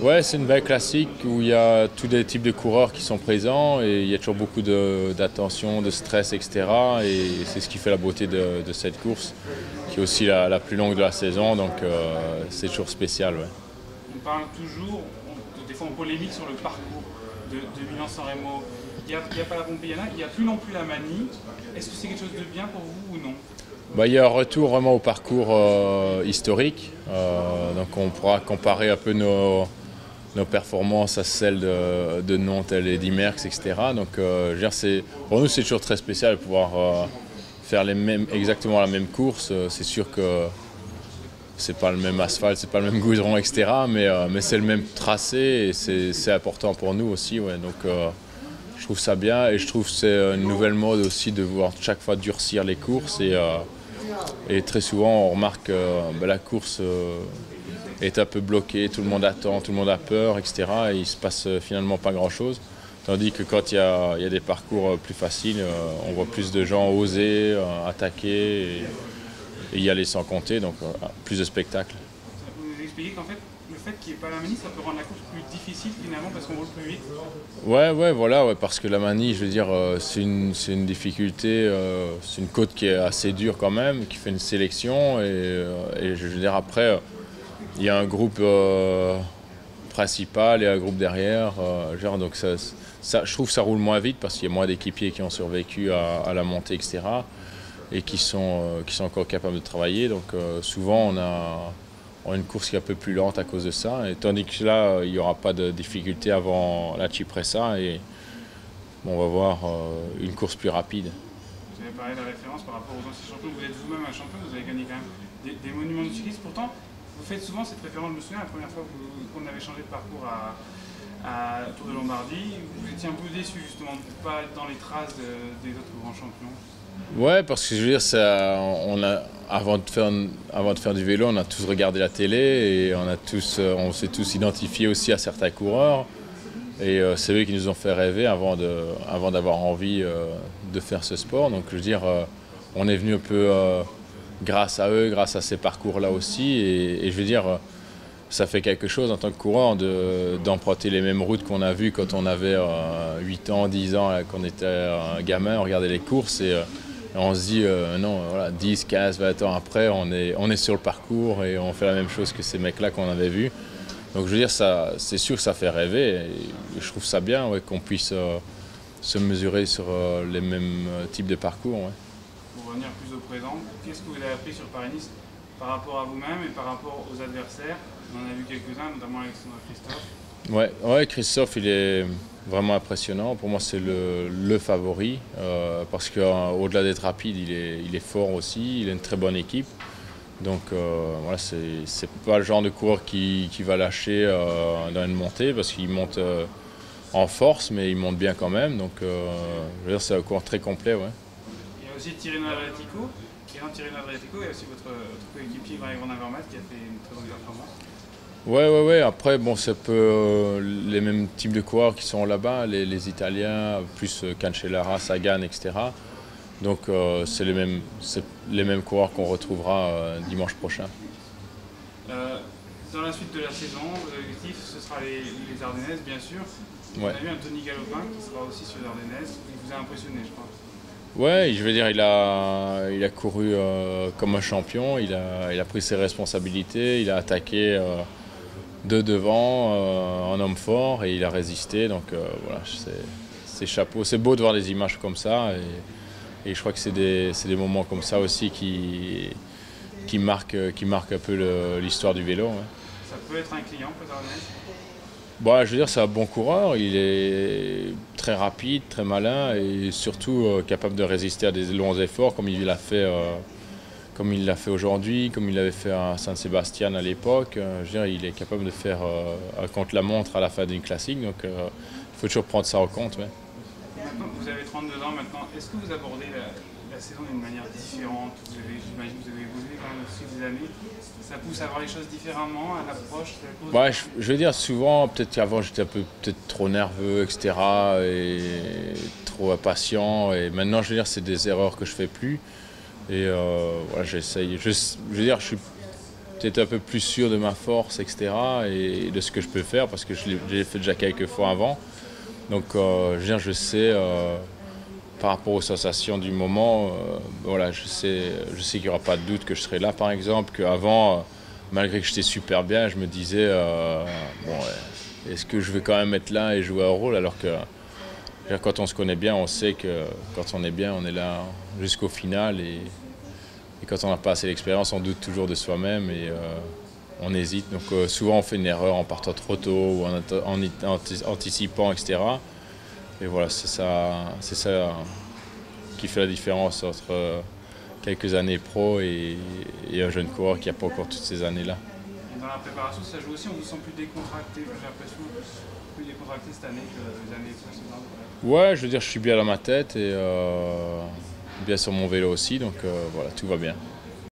Ouais, c'est une belle classique où il y a tous les types de coureurs qui sont présents et il y a toujours beaucoup d'attention, de stress, etc. Et c'est ce qui fait la beauté de cette course, qui est aussi la plus longue de la saison, donc c'est toujours spécial. Ouais. On parle toujours, des fois on polémique sur le parcours de Milan-San Remo. Il n'y a pas la Pompeiana, il n'y a plus non plus la Manie. Est-ce que c'est quelque chose de bien pour vous ou non? Bah, il y a un retour vraiment au parcours historique, donc on pourra comparer un peu nos performances à celles de Nantes et d'Imerckx, etc. Donc je veux dire, pour nous c'est toujours très spécial de pouvoir faire exactement la même course. C'est sûr que c'est pas le même asphalte, c'est pas le même goudron, etc. Mais c'est le même tracé et c'est important pour nous aussi. Ouais. Donc je trouve ça bien et je trouve que c'est une nouvelle mode aussi de voir chaque fois durcir les courses et très souvent on remarque que la course est un peu bloquée, tout le monde attend, tout le monde a peur, etc. Et il se passe finalement pas grand-chose. Tandis que quand il y a des parcours plus faciles, on voit plus de gens oser attaquer et y aller sans compter, donc plus de spectacles. Vous nous expliquez qu'en fait, le fait qu'il n'y ait pas la Manie, ça peut rendre la course plus difficile finalement parce qu'on roule plus vite. Ouais, voilà, ouais, parce que la manie, je veux dire, c'est une difficulté, c'est une côte qui est assez dure quand même, qui fait une sélection, et je veux dire, après, il y a un groupe principal et un groupe derrière, genre, donc je trouve que ça roule moins vite parce qu'il y a moins d'équipiers qui ont survécu à la montée, etc., et qui sont encore capables de travailler, donc souvent on a une course qui est un peu plus lente à cause de ça. Et tandis que là, il n'y aura pas de difficulté avant la Cipressa et bon, on va voir une course plus rapide. Vous avez parlé de la référence par rapport aux anciens champions. Vous êtes vous-même un champion, vous avez gagné quand même des monuments de cyclisme. Pourtant, vous faites souvent cette référence. Je me souviens la première fois qu'on avait changé de parcours à Tour de Lombardie, vous étiez un peu déçu justement de ne pas être dans les traces des autres grands champions. Ouais, parce que je veux dire, avant de faire du vélo, on a tous regardé la télé et on s'est tous identifiés aussi à certains coureurs. Et c'est eux qui nous ont fait rêver avant d'avoir envie de faire ce sport. Donc je veux dire, on est venu un peu grâce à eux, grâce à ces parcours-là aussi. Et je veux dire, ça fait quelque chose en tant que coureur d'emprunter les mêmes routes qu'on a vues quand on avait 8 ans, 10 ans, qu'on était un gamin, on regardait les courses et on se dit non, voilà, 10, 15, 20 ans après, on est sur le parcours et on fait la même chose que ces mecs-là qu'on avait vus. Donc je veux dire, c'est sûr que ça fait rêver et je trouve ça bien ouais, qu'on puisse se mesurer sur les mêmes types de parcours. Ouais. Pour revenir plus au présent, qu'est-ce que vous avez appris sur Paris-Nice par rapport à vous-même et par rapport aux adversaires? On en a vu quelques-uns, notamment Alexandre Christophe. Ouais, Christophe, il est vraiment impressionnant. Pour moi, c'est le favori parce qu'au-delà d'être rapide, il est fort aussi. Il a une très bonne équipe. Donc voilà, c'est pas le genre de coureur qui va lâcher dans une montée parce qu'il monte en force, mais il monte bien quand même. Donc je veux dire, c'est un coureur très complet. Ouais. Il y a aussi Tirreno Adriatico. Tirreno Adriatico et aussi votre coéquipier Greg Van Avermaet qui a fait une très bonne performance. Ouais. Après, bon, c'est un peu les mêmes types de coureurs qui sont là-bas, les Italiens, plus Cancellara, Sagan, etc. Donc c'est les mêmes coureurs qu'on retrouvera dimanche prochain. Dans la suite de la saison, l'objectif ce sera les Ardennaises bien sûr. On Ouais. a vu un Tony Galopin qui sera aussi sur les Ardennaises. Il vous a impressionné je crois. Ouais, je veux dire, il a couru comme un champion, il a pris ses responsabilités, il a attaqué de devant en homme fort et il a résisté. Donc voilà, c'est chapeau. C'est beau de voir des images comme ça et je crois que c'est des moments comme ça aussi qui marquent un peu l'histoire du vélo. Ouais. Ça peut être un client pour les Ardennaises. Bon, je veux dire, c'est un bon coureur, il est très rapide, très malin et surtout capable de résister à des longs efforts comme il l'a fait aujourd'hui, comme il l'avait fait à San-Sébastien à l'époque. Je veux dire, il est capable de faire un contre-la-montre à la fin d'une classique, donc il faut toujours prendre ça en compte. Ouais. Maintenant, vous avez 32 ans maintenant. Est-ce que vous abordez la saison d'une manière différente? J'imagine que vous avez évolué quand même au fil des années. Ça pousse à voir les choses différemment, à l'approche de la course. Ouais, je veux dire, souvent, peut-être qu'avant j'étais un peu peut-être trop nerveux, etc. et trop impatient. Et maintenant, je veux dire, c'est des erreurs que je fais plus. Et voilà, j'essaye. Je veux dire, je suis peut-être un peu plus sûr de ma force, etc. et de ce que je peux faire parce que j'ai fait déjà quelques fois avant. Donc je sais, par rapport aux sensations du moment, voilà, je sais qu'il n'y aura pas de doute que je serai là par exemple, qu'avant, malgré que j'étais super bien, je me disais, est-ce que je vais quand même être là et jouer un rôle alors que quand on se connaît bien, on sait que quand on est bien, on est là jusqu'au final et quand on n'a pas assez d'expérience, on doute toujours de soi-même et on hésite. Donc souvent on fait une erreur en partant trop tôt ou en anticipant, etc. Et voilà, c'est ça qui fait la différence entre quelques années pro et un jeune coureur qui n'a pas encore toutes ces années-là. Et dans la préparation, ça joue aussi, on vous sent plus décontracté. J'ai l'impression plus décontracté cette année que les années précédentes. Ouais, je veux dire, je suis bien dans ma tête et bien sur mon vélo aussi, donc voilà, tout va bien.